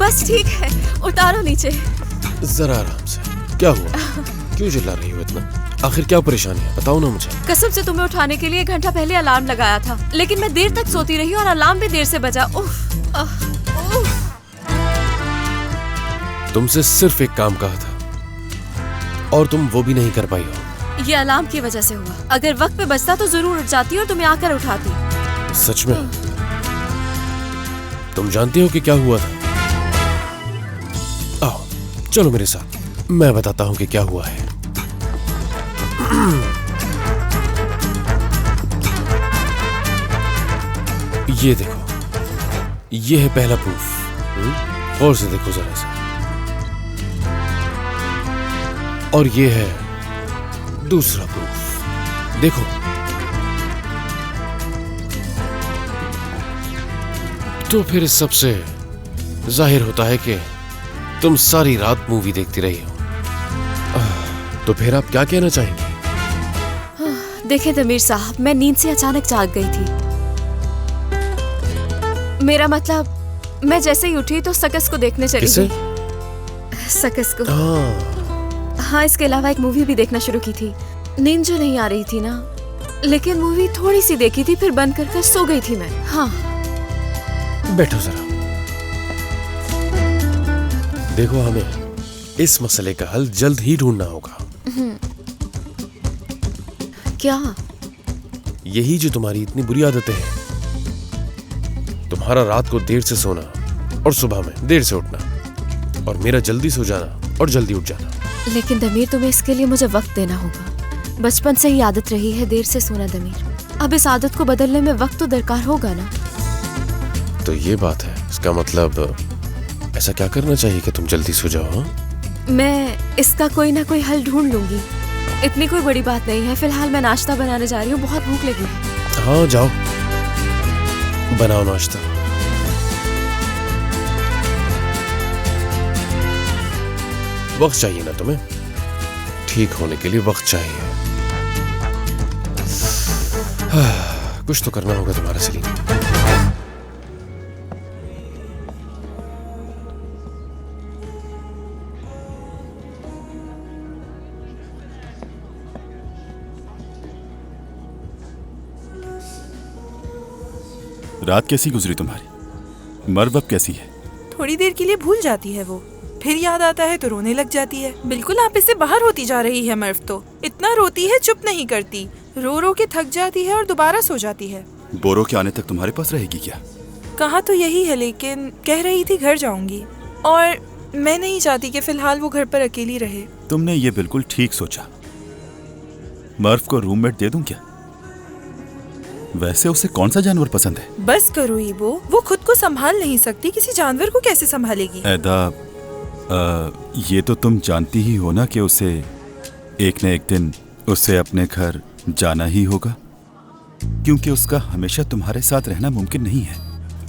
बस ठीक है, उतारो नीचे। जरा आराम से। क्या हुआ? क्यों चिल्ला रही हो इतना? आखिर क्या परेशानी है, बताओ ना मुझे। कसम से तुम्हें उठाने के लिए 1 घंटा पहले अलार्म लगाया था, लेकिन मैं देर तक सोती रही और अलार्म भी देर से बजा। तुमसे सिर्फ एक काम कहा था और तुम वो भी नहीं कर पाई हो। ये अलार्म की वजह से हुआ। अगर वक्त पे बजता तो जरूर उठ जाती और तुम्हें आकर उठाती। सच में? तुम जानती हो कि क्या हुआ था? आओ चलो मेरे साथ, मैं बताता हूँ कि क्या हुआ है। ये देखो, ये है पहला प्रूफ। गौर से देखो जरा से। और ये है दूसरा प्रूफ, देखो। तो फिर इस सबसे जाहिर होता है कि तुम सारी रात मूवी देखती रही हो। तो फिर आप क्या कहना चाहेंगे? देखें तमीर साहब, मैं नींद से अचानक जाग गई थी। मेरा मतलब, मैं जैसे ही उठी तो सर्कस को देखने चली गई। सर्कस को? हाँ, इसके अलावा एक मूवी भी देखना शुरू की थी। नींद जो नहीं आ रही थी ना, लेकिन मूवी थोड़ी सी देखी थी, फिर बंद कर सो गई थी मैं। हाँ, बैठो जरा। देखो, हमें इस मसले का हल जल्द ही ढूंढना होगा। क्या? यही जो तुम्हारी इतनी बुरी आदतें हैं, तुम्हारा रात को देर से सोना और सुबह में देर से उठना, और मेरा जल्दी सो जाना और जल्दी उठ जाना। लेकिन दमीर, तुम्हें इसके लिए मुझे वक्त देना होगा। बचपन से ही आदत रही है देर से सोना दमीर। अब इस आदत को बदलने में वक्त तो दरकार होगा ना। तो ये बात है, इसका मतलब ऐसा क्या करना चाहिए कि तुम जल्दी सो जाओ? हाँ, मैं इसका कोई ना कोई हल ढूंढ लूंगी। इतनी कोई बड़ी बात नहीं है। फिलहाल मैं नाश्ता बनाने जा रही हूँ, बहुत भूख लगी है। हाँ जाओ, बनाओ नाश्ता। वक्त चाहिए ना तुम्हें? ठीक होने के लिए वक्त चाहिए। कुछ तो करना होगा तुम्हारा सलीम। रात कैसी गुजरी तुम्हारी? मर्व अब कैसी है? थोड़ी देर के लिए भूल जाती है वो, फिर याद आता है तो रोने लग जाती है। बिल्कुल आप इससे बाहर होती जा रही है। मर्व तो इतना रोती है, चुप नहीं करती, रो रो के थक जाती है और दोबारा सो जाती है। बोरो के आने तक तुम्हारे पास रहेगी क्या? कहा तो यही है, लेकिन कह रही थी घर जाऊंगी, और मैं नहीं चाहती कि फिलहाल वो घर पर अकेली रहे। तुमने ये बिल्कुल ठीक सोचा। मर्व को रूममेट दे दूं क्या? वैसे उसे कौन सा जानवर पसंद है? बस करो ईबो, वो खुद को संभाल नहीं सकती, किसी जानवर को कैसे संभालेगी? ऐदा, ये तो तुम जानती ही हो ना कि उसे एक न एक दिन उसे अपने घर जाना ही होगा, क्योंकि उसका हमेशा तुम्हारे साथ रहना मुमकिन नहीं है।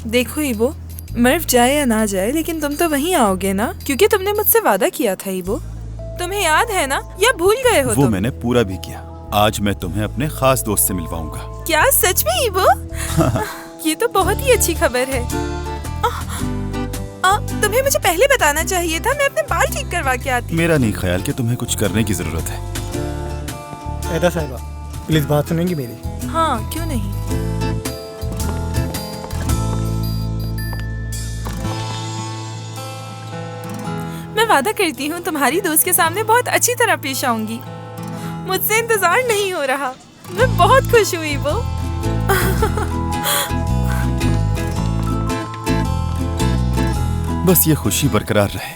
देखो ईबो, मर्व जाए या ना जाए, लेकिन तुम तो वहीं आओगे ना, क्योंकि तुमने मुझसे वादा किया था ईबो। तुम्हें याद है ना, या भूल गए हो? वो मैंने पूरा भी किया। आज मैं तुम्हें अपने खास दोस्त से मिलवाऊंगा। क्या सच में ईबो? ये तो बहुत ही अच्छी खबर है। तुम्हें मुझे पहले बताना चाहिए था, मैं अपने बाल ठीक करवा के आती। मेरा नहीं ख्याल कि तुम्हें कुछ करने की जरूरत है। ऐदा साहिबा, प्लीज बात सुनेंगी मेरी? हाँ, क्यों नहीं। मैं वादा करती हूँ तुम्हारी दोस्त के सामने बहुत अच्छी तरह पेश आऊंगी। मुझसे इंतजार नहीं हो रहा, मैं बहुत खुश हुई वो। बस ये खुशी बरकरार रहे,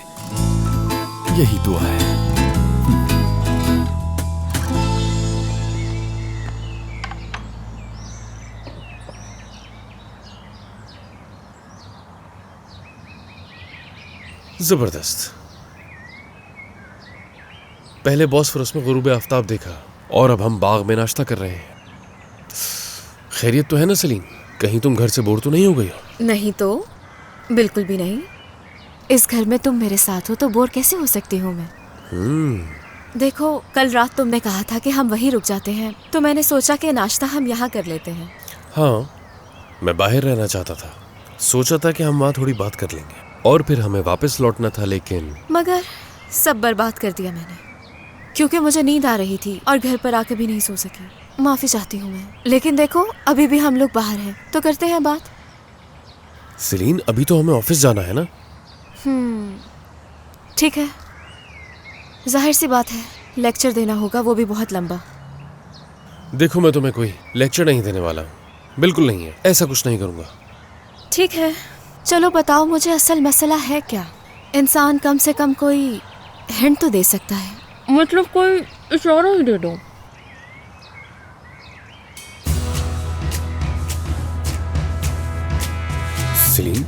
यही दुआ है। जबरदस्त। पहले बॉस फिर उसमें गुरूब आफ्ताब देखा, और अब हम बाग में नाश्ता कर रहे हैं। खैरियत तो है ना सलीम? कहीं तुम घर से बोर तो नहीं हो गई हो? नहीं तो, बिल्कुल भी नहीं। इस घर में तुम मेरे साथ हो तो बोर कैसे हो सकती हूँ मैं? देखो, कल रात तुमने कहा था कि हम वहीं रुक जाते हैं, तो मैंने सोचा कि नाश्ता हम यहाँ कर लेते हैं। हाँ, मैं बाहर रहना चाहता था, सोचा था कि हम वहाँ थोड़ी बात कर लेंगे। और फिर हमें वापस लौटना था, लेकिन मगर सब बर्बाद कर दिया मैंने, क्योंकि मुझे नींद आ रही थी और घर पर आके भी नहीं सो सकी। माफी चाहती हूँ मैं, लेकिन देखो अभी भी हम लोग बाहर हैं, तो करते हैं बात। सेलिन, अभी तो हमें ऑफिस जाना है ना? ठीक है, जाहिर सी बात है, लेक्चर देना होगा, वो भी बहुत लंबा। देखो, मैं तुम्हें कोई लेक्चर नहीं देने वाला हूँ, बिल्कुल नहीं है, ऐसा कुछ नहीं करूँगा। ठीक है, चलो बताओ मुझे असल मसला है क्या? इंसान कम से कम कोई हिंट तो दे सकता है, मतलब कोई इशारा ही दे दो। सेलिन,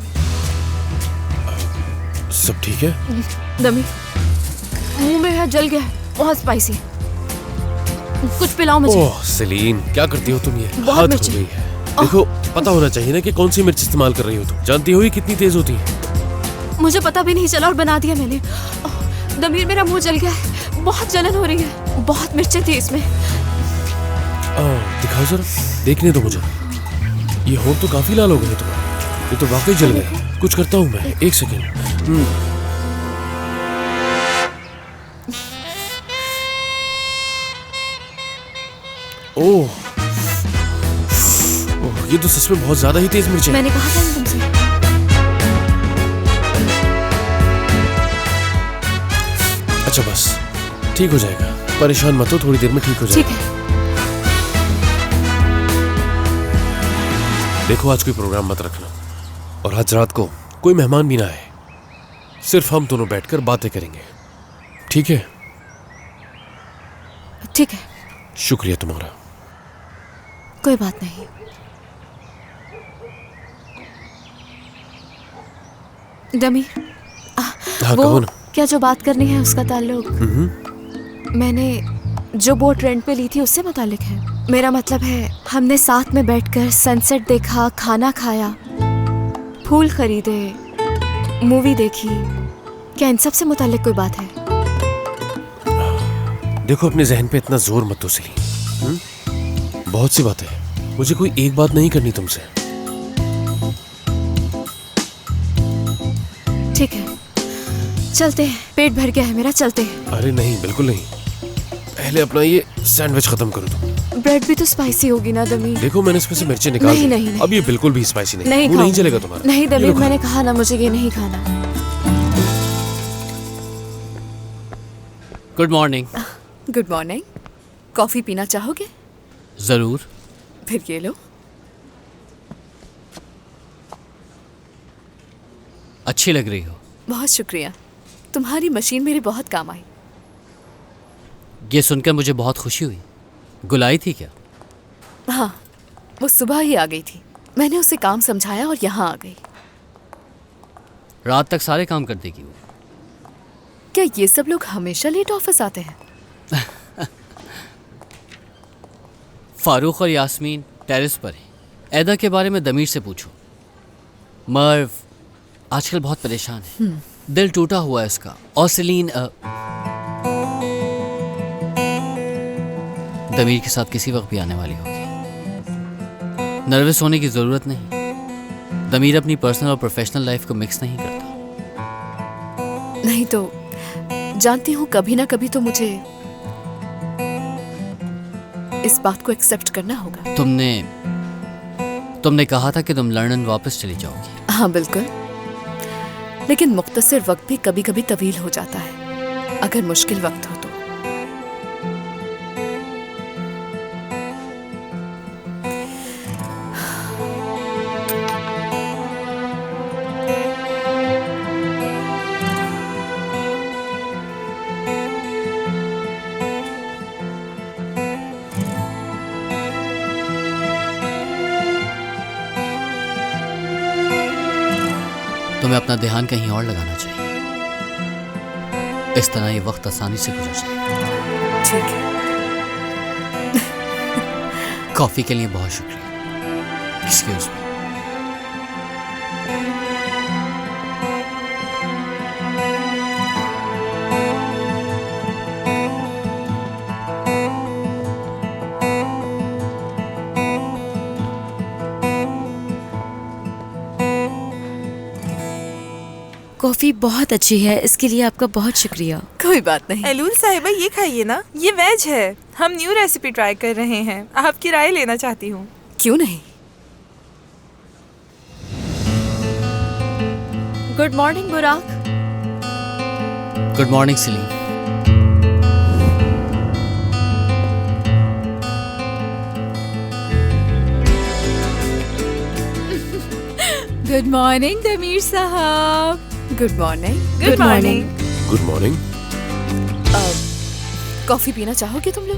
सब ठीक है? दमी, मुंह में है, जल गया है, बहुत स्पाइसी। कुछ पिलाओ मुझे। ओह सेलिन, क्या करती हो तुम ये? बहुत हद मिर्ची। हो गई है। देखो, पता होना चाहिए ना कि कौन सी मिर्च इस्तेमाल कर रही हो तुम। जानती हो ये कितनी तेज होती है? मुझे पता भी नहीं चला और बना दिया मैंने। ओह, दमीर, मेरा मुंह जल गया है, बहुत जलन हो रही है, बहुत मिर्चें थी इसमें। दिखाओ जरा, देखने दो मुझे। ये होंठ तो काफी लाल हो गए तुम्हारे, ये तो वाकई जल गए। कुछ करता हूँ मैं, एक सेकेंड। ओह, ये तो सच में बहुत ज्यादा ही तेज मिर्च है। मैंने कहा था ना तुमसे। अच्छा बस, ठीक हो जाएगा, परेशान मत हो, थोड़ी देर में ठीक हो ठीक जाएगा। है। देखो, आज कोई प्रोग्राम मत रखना, और आज रात को कोई मेहमान भी ना आए, सिर्फ हम दोनों बैठकर बातें करेंगे, ठीक है? ठीक है, शुक्रिया तुम्हारा। कोई बात नहीं। दमीर, हाँ, कहो वो ना। क्या जो बात करनी है उसका ताल्लुक मैंने जो बोट रेंट पे ली थी उससे मुतालिक है। मेरा मतलब है, हमने साथ में बैठकर सनसेट देखा, खाना खाया, फूल खरीदे, मूवी देखी। क्या इन सब से मुतालिक कोई बात है? देखो, अपने जहन पे इतना जोर मत दो सेलिन। बहुत सी बातें हैं, मुझे कोई एक बात नहीं करनी तुमसे। ठीक है, चलते हैं, पेट भर गया है मेरा, चलते हैं। अरे नहीं, बिल्कुल नहीं, पहले अपना ये सैंडविच खत्म करो तुम। ब्रेड भी तो स्पाइसी होगी ना दमीर। देखो, मैंने इसमें से मिर्ची निकाल नहीं, दी। नहीं, नहीं। अब ये बिल्कुल भी स्पाइसी नहीं, नहीं वो नहीं खाऊंगी। चलेगा तुम्हारा। नहीं ये दमीर, लो, खा मैंने लो। कहा ना, मुझे ये नहीं खाना। Good morning. Good morning. Coffee पीना चाहोगे? जरूर। फिर ये लो। अच्छी लग रही हो। बहुत शुक्रिया, तुम्हारी मशीन मेरे बहुत काम आई। ये सुनकर मुझे बहुत खुशी हुई। गुलाई थी क्या? हाँ, वो सुबह ही आ गई थी, मैंने उसे काम समझाया और यहाँ आ गई। रात तक सारे काम कर देगी वो। क्या ये सब लोग हमेशा लेट ऑफिस आते हैं? फारूक और यास्मीन टेरेस पर हैं। ऐदा के बारे में दमीर से पूछो। मर्व आजकल बहुत परेशान है, दिल टूटा हुआ है उसका। और सेलिन दमीर के साथ किसी वक्त भी आने वाली होगी। नर्वस होने की जरूरत नहीं। दमीर अपनी पर्सनल और प्रोफेशनल लाइफ को मिक्स नहीं करता। नहीं तो जानती हूँ, कभी ना कभी तो मुझे इस बात को एक्सेप्ट करना होगा। तुमने कहा था कि तुम लंदन वापस चली जाओगी। हाँ बिल्कुल, लेकिन मुख्तसर वक्त भी कभी कभी तवील हो जाता है, अगर मुश्किल वक्त हो तो। तुम्हें अपना ध्यान कहीं और लगाना चाहिए, इस तरह ये वक्त आसानी से गुजर जाएगा। ठीक है। कॉफी के लिए बहुत शुक्रिया। Excuse me. कॉफी बहुत अच्छी है, इसके लिए आपका बहुत शुक्रिया। कोई बात नहीं। एलूल साहिबा ये खाइए ना, ये वेज है। हम न्यू रेसिपी ट्राई कर रहे हैं, आपकी राय लेना चाहती हूँ। क्यों नहीं? Good morning Burak. Good morning Salim. Good morning Damir साहब। Good morning. Good morning. Good morning. Coffee पीना चाहोगे तुम लोग?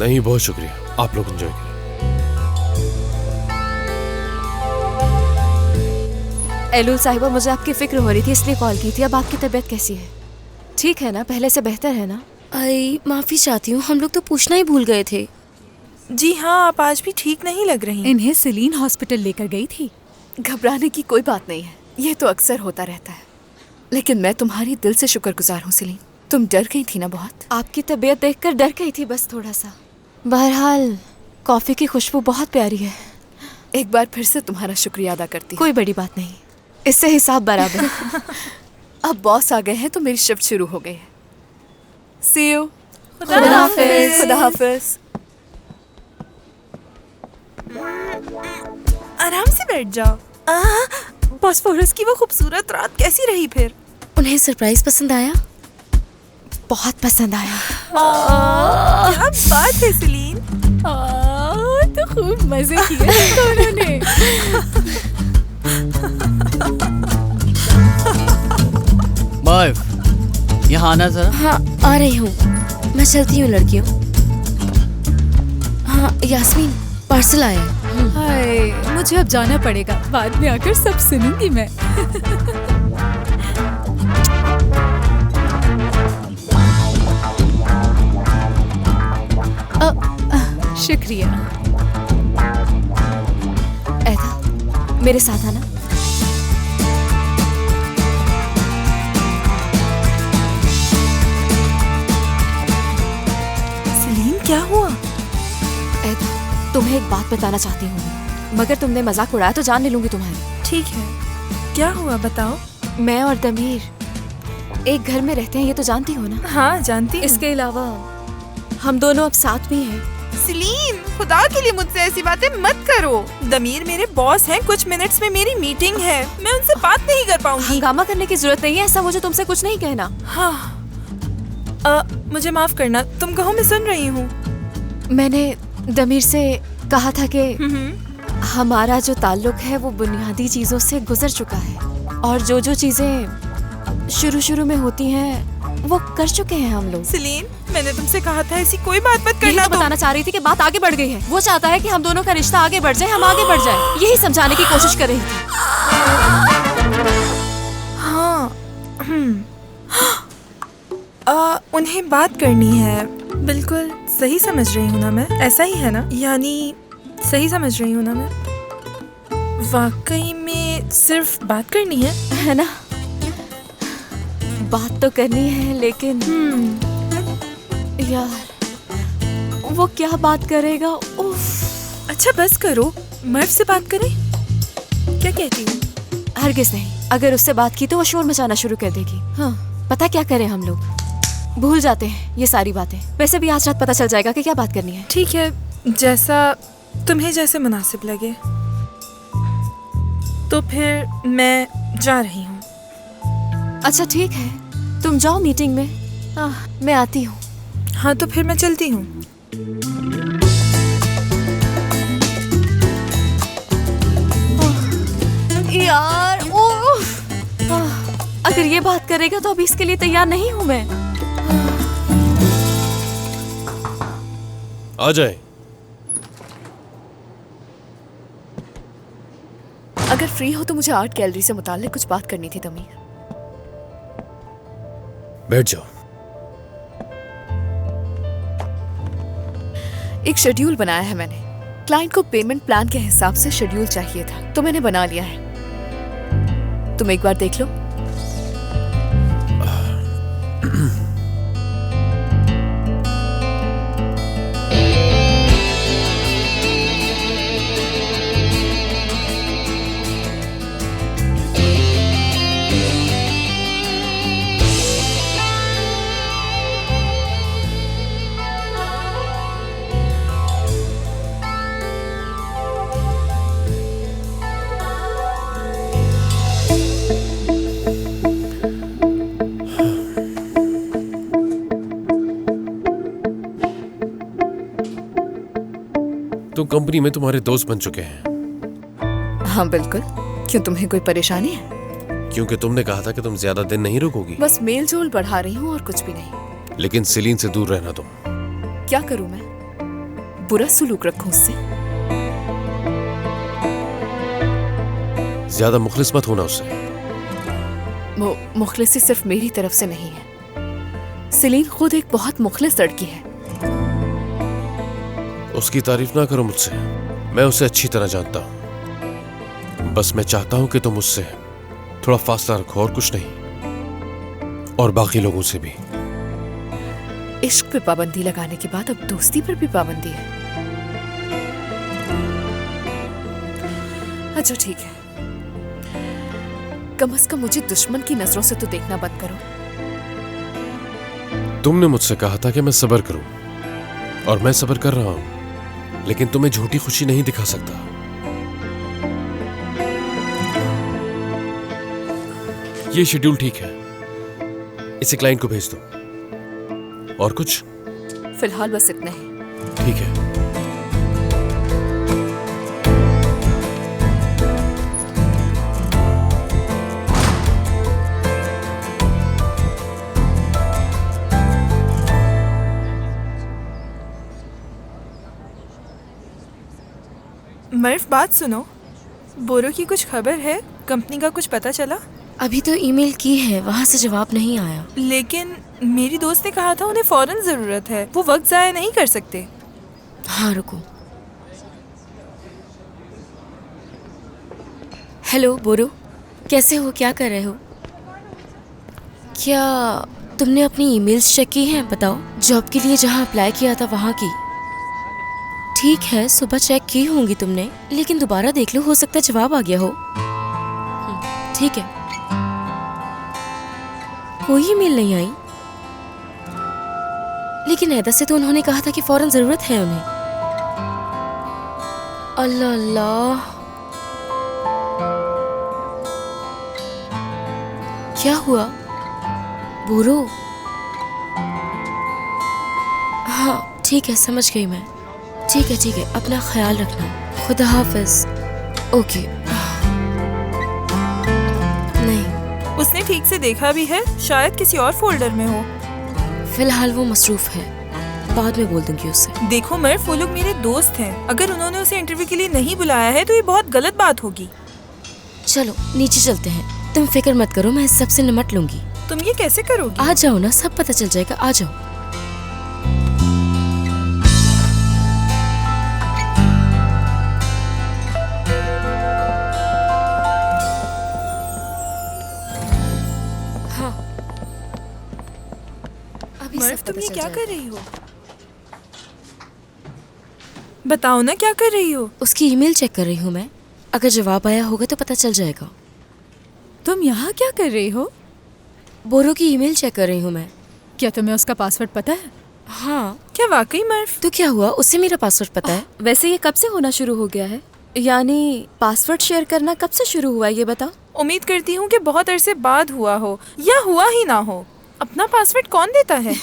नहीं, बहुत शुक्रिया, आप लोग एंजॉय करें। एलूल साहिबा, मुझे आपकी फिक्र हो रही थी इसलिए कॉल की थी। अब आपकी तबीयत कैसी है? ठीक है ना? पहले से बेहतर है ना? आई माफी चाहती हूँ, हम लोग तो पूछना ही भूल गए थे। जी हाँ, आप आज भी ठीक नहीं लग रही हैं। इन्हें सिलीन हॉस्पिटल लेकर गई थी। घबराने की कोई बात नहीं है, ये तो अक्सर होता रहता है। लेकिन मैं तुम्हारी दिल से शुक्रगुजार हूँ सलीम। तुम डर गई थी ना बहुत? आपकी तबीयत देखकर डर गई थी बस थोड़ा सा। बहरहाल कॉफी की खुशबू बहुत प्यारी है। एक बार फिर से तुम्हारा शुक्रिया अदा करती हूँ। कोई बड़ी बात नहीं, इससे हिसाब बराबर। अब बॉस आ गए हैं तो मेरी शिफ्ट शुरू हो गई है। सी यू। खुदा हाफिज। खुदा हाफिज। आराम से बैठ जाओ। बॉस्फोरस की वो खूबसूरत रात कैसी रही फिर? उन्हें सरप्राइज पसंद आया? बहुत पसंद आया। क्या बात है सलीन। तो खूब मजे किए दोनों ने। मर्व, यहाँ आना जरा। हाँ आ रही हूँ, मैं चलती हूँ लड़कियों। हाँ यास्मीन, पार्सल आया है। हाय, मुझे अब जाना पड़ेगा, बाद में आकर सब सुनूंगी मैं। शुक्रिया। ऐदा, मेरे साथ आना। सलीन क्या हुआ? ऐदा, तुम्हें एक बात बताना चाहती हूँ, मगर तुमने मजाक उड़ाया तो जान ले लूंगी तुम्हारी। ठीक है, क्या हुआ बताओ। मैं और दमीर एक घर में रहते हैं, ये तो जानती हो ना? हाँ जानती हूँ। इसके अलावा हम दोनों अब साथ भी हैं। सलीन, खुदा के लिए मुझसे ऐसी बातें मत करो। दमीर मेरे बॉस हैं, कुछ मिनट्स में मेरी मीटिंग है, मैं उनसे बात नहीं कर पाऊंगी। हंगामा करने की जरूरत नहीं है, ऐसा मुझे तुमसे कुछ नहीं कहना। हाँ, मुझे माफ करना, तुम कहो, मैं सुन रही हूँ। मैंने दमीर से कहा था कि हमारा जो ताल्लुक है वो बुनियादी चीजों से गुजर चुका है, और जो जो चीजें शुरू में होती हैं वो कर चुके हैं हम लोग। सलीन, मैंने तुमसे कहा था ऐसी कोई बात मत यही करना। तो बताना चाह रही थी कि बात आगे बढ़ गई है। वो चाहता है कि हम दोनों का रिश्ता आगे बढ़ जाए, हम आगे बढ़ जाए, यही समझाने की कोशिश कर रही थी। हाँ, उन्हें बात करनी है। बिल्कुल सही समझ रही हूँ ना मैं? ऐसा ही है ना? यानी सही समझ रही हूँ ना मैं? वाकई में सिर्फ बात करनी है ना? बात तो करनी है, लेकिन यार वो क्या बात करेगा? उफ। अच्छा बस करो, मर्व से बात करें। क्या कहती हो? हरगिज नहीं, अगर उससे बात की तो वो शोर मचाना शुरू कर देगी। हाँ, पता क्या करें हम लोग, भूल जाते हैं ये सारी बातें। वैसे भी आज रात पता चल जाएगा कि क्या बात करनी है। ठीक है, जैसा तुम्हें जैसे मुनासिब लगे। तो फिर मैं जा रही हूँ। अच्छा ठीक है, तुम जाओ मीटिंग में, मैं आती हूँ। हाँ तो फिर मैं चलती हूँ। यार अगर ये बात करेगा तो अभी इसके लिए तैयार नहीं हूँ मैं। आ जाए। अगर फ्री हो तो मुझे आर्ट गैलरी से मुताल्लिक कुछ बात करनी थी तमीर। बैठ जाओ। एक शेड्यूल बनाया है मैंने। क्लाइंट को पेमेंट प्लान के हिसाब से शेड्यूल चाहिए था, तो मैंने बना लिया है। तुम एक बार देख लो। कंपनी में तुम्हारे दोस्त बन चुके हैं। हाँ बिल्कुल। क्यों, तुम्हें कोई परेशानी है? क्योंकि तुमने कहा था कि तुम ज्यादा दिन नहीं रुकोगी। बस मेल जोल बढ़ा रही हूँ और कुछ भी नहीं। लेकिन सेलिन से दूर रहना तुम। क्या करूँ मैं? बुरा सलूक रखूँ उससे? ज्यादा मुखलिस मत होना उससे। वो मुखलिसी सिर्फ मेरी तरफ से नहीं है। सेलिन खुद एक बहुत मुखलिस लड़की है। उसकी तारीफ ना करो मुझसे, मैं उसे अच्छी तरह जानता हूँ। बस मैं चाहता हूँ कि तुम उससे थोड़ा फासला रखो और कुछ नहीं, और बाकी लोगों से भी। इश्क पे पाबंदी लगाने के बाद अब दोस्ती पर भी पाबंदी है। अच्छा ठीक है, कम से कम मुझे दुश्मन की नजरों से तो देखना बंद करो। तुमने मुझसे कहा था कि मैं सब्र करूं, और मैं सब्र कर रहा हूं, लेकिन तुम्हें झूठी खुशी नहीं दिखा सकता। ये शेड्यूल ठीक है, इसे क्लाइंट को भेज दो। और कुछ? फिलहाल बस इतना ही। ठीक है। मर्फ, बात सुनो, बोरो की कुछ खबर है? कंपनी का कुछ पता चला? अभी तो ईमेल की है, वहाँ से जवाब नहीं आया। लेकिन मेरी दोस्त ने कहा था उन्हें फौरन जरूरत है, वो वक्त जाया नहीं कर सकते। हाँ रुको। हेलो बोरो, कैसे हो, क्या कर रहे हो? क्या तुमने अपनी ईमेल्स चेक की हैं? बताओ, जॉब के लिए जहाँ अप्लाई किया था वहाँ की। ठीक है, सुबह चेक की होंगी तुमने, लेकिन दोबारा देख लो, हो सकता है जवाब आ गया हो। ठीक है। कोई ईमेल नहीं आई, लेकिन ऐदा से तो उन्होंने कहा था कि फौरन जरूरत है उन्हें। अल्लाह अल्लाह, क्या हुआ बोरो? हाँ ठीक है, समझ गई मैं। ठीक है, अपना ख्याल रखना। खुदा हाफिज। ओके। नहीं, उसने ठीक से देखा भी है, शायद किसी और फोल्डर में हो। फिलहाल वो मसरूफ है, बाद में बोल दूंगी उससे। देखो मर्फ, वो लोग मेरे दोस्त हैं। अगर उन्होंने उसे इंटरव्यू के लिए नहीं बुलाया है तो ये बहुत गलत बात होगी। चलो नीचे चलते हैं, तुम फिक्र मत करो, मैं इस सब से निपट लूंगी। तुम ये कैसे करोगी? आ जाओ ना, सब पता चल जाएगा, आ जाओ। हाँ, अभी मर्फ, सब तुम पता ये चल क्या जाएगा। कर रही हो? बताओ ना, क्या कर रही हो? उसकी ईमेल चेक कर रही हूँ मैं, अगर जवाब आया होगा तो पता चल जाएगा। तुम यहाँ क्या कर रही हो? बोरो की ईमेल चेक कर रही हूँ मैं। क्या तुम्हें उसका पासवर्ड पता है? हाँ। क्या वाकई मर्फ? तो क्या हुआ, उससे मेरा पासवर्ड पता है। वैसे ये कब से होना शुरू हो गया है? यानी पासवर्ड शेयर करना कब से शुरू हुआ, ये बताओ। उम्मीद करती हूँ कि बहुत अरसे बाद हुआ हो, या हुआ ही ना हो। अपना पासवर्ड कौन देता है?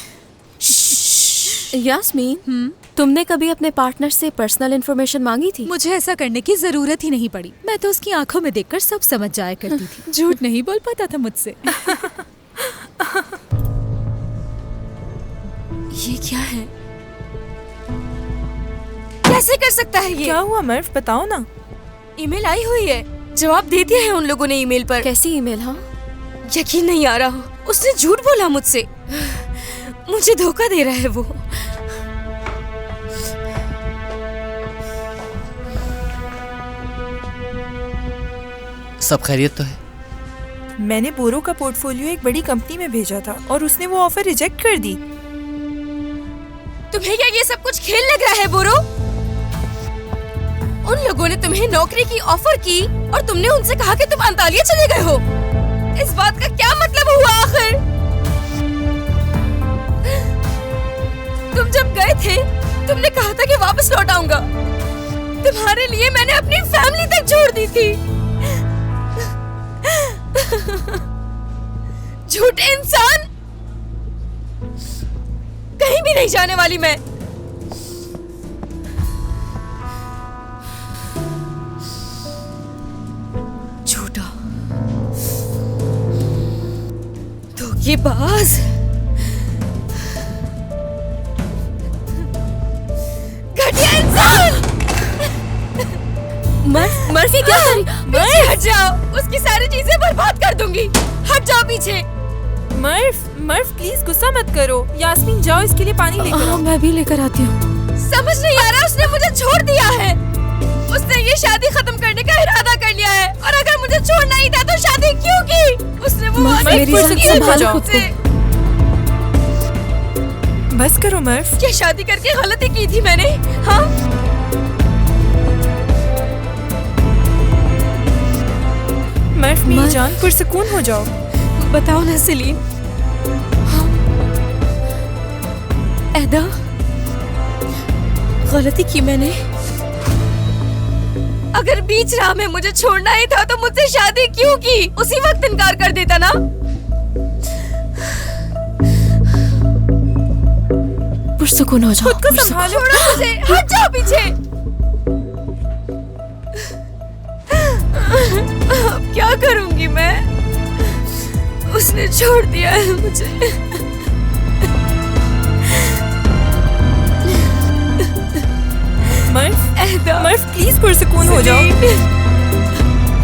यास्मीन, तुमने कभी अपने पार्टनर से पर्सनल इंफॉर्मेशन मांगी थी? मुझे ऐसा करने की जरूरत ही नहीं पड़ी। मैं तो उसकी आंखों में देखकर सब समझ जाया करती थी। झूठ नहीं बोल पाता था मुझसे। ये क्या है? कैसे कर सकता है ये? क्या हुआ मर्फ, बताओ ना। ईमेल आई हुई है, जवाब दे दिया है उन लोगों ने ईमेल पर। कैसी ईमेल? हाँ, यकीन नहीं आ रहा, उसने झूठ बोला मुझसे, मुझे धोखा दे रहा है वो। सब खैरियत तो है? मैंने बोरो का पोर्टफोलियो एक बड़ी कंपनी में भेजा था और उसने वो ऑफर रिजेक्ट कर दी। तुम्हें क्या ये सब कुछ खेल लग रहा है बोरो? उन लोगों ने तुम्हें नौकरी की ऑफर की और तुमने उनसे कहा कि तुम अंतालिया चले गए हो। इस बात का क्या मतलब हुआ आखिर? तुम जब गए थे तुमने कहा था कि वापस लौट आऊंगा। तुम्हारे लिए मैंने अपनी फैमिली तक छोड़ दी थी। झूठे इंसान, कहीं भी नहीं जाने वाली मैं। ये बाज घटिया इंसान। मर्फी क्या कर रही? हट जाओ, उसकी सारी चीजें बर्बाद कर दूंगी। हट जाओ पीछे। मर्फ प्लीज गुस्सा मत करो। यास्मीन जाओ इसके लिए पानी लेकर आओ। मैं भी लेकर आती हूँ। समझ नहीं आ रहा, उसने मुझे छोड़ दिया है। उसने ये शादी खत्म करने का इरादा कर लिया है, और अगर मुझे छोड़ना ही था तो शादी क्यों की? उसने वो वादी संभालो खुद को। बस करो मर्फ। ये शादी करके गलती की थी मैंने। हाँ, मर्फ मेरी जान, पुरसुकून हो जाओ। बताओ ना सेलीन। हाँ। एदा, गलती की मैंने। अगर बीच राह में मुझे छोड़ना ही था तो मुझसे शादी क्यों की? उसी वक्त इनकार कर देता ना। पुरसुकून हो जाओ। खुद को संभालो। छोड़ो मुझे, हट जाओ पीछे। अब क्या करूंगी मैं? उसने छोड़ दिया है मुझे। मर्फ प्लीज पुरसुकून हो जाओ।